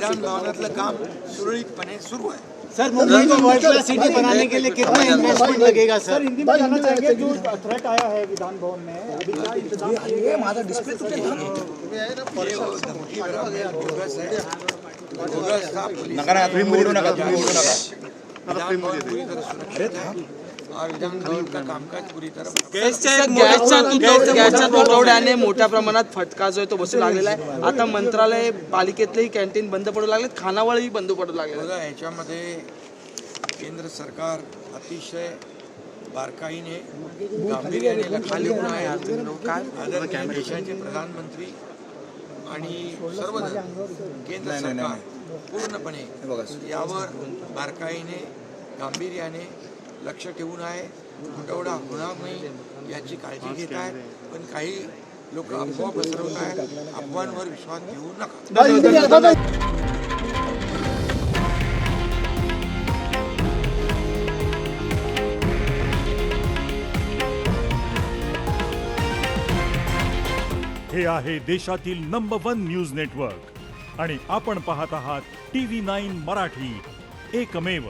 विधान भवनातलं काम सुरळीतपणे सुरू आहे. सर, मुंबई को वर्ल्ड क्लास सिटी बनाने के लिए कितना इन्वेस्टमेंट लगेगा सर? हिंदी में जानना चाहेंगे, जो थ्रेट आया है विधान भवन में, अभी क्या इंतजाम किए गए? माझा डिस्प्ले बोगस आहे. बोगस हा पोलीस विधान भवन पूरी तरह सुरक्षित है और विधान भवन का कामकाज पूरी तरह गॅसच्या तुटवड्याने मोठ्या प्रमाणात फटका जो आहे तो बसू लागलेला आहे. आता मंत्रालय पालिकेतलेही कॅन्टीन बंद पडू लागले, खानावळही बंद पडू लागले. बघा, याच्यामध्ये केंद्र सरकार अतिशय बारकाईने गांभीर्याने लक्ष देऊन आहे. आदरणीय देशाचे प्रधानमंत्री आणि सर्वजण केंद्र सरकार पूर्णपणे यावर बारकाईने गांभीर्याने लक्ष ठेवून आहे. तुटवडा होणार नाही याची काळजी घेत आहेत. पण काही लोक अफवा पसरवत आहेत. अफवांवर विश्वास ठेवू नका. हे आहे देशातील नंबर 1 न्यूज नेटवर्क आणि आपण पाहत आहात TV9 मराठी, एकमेव.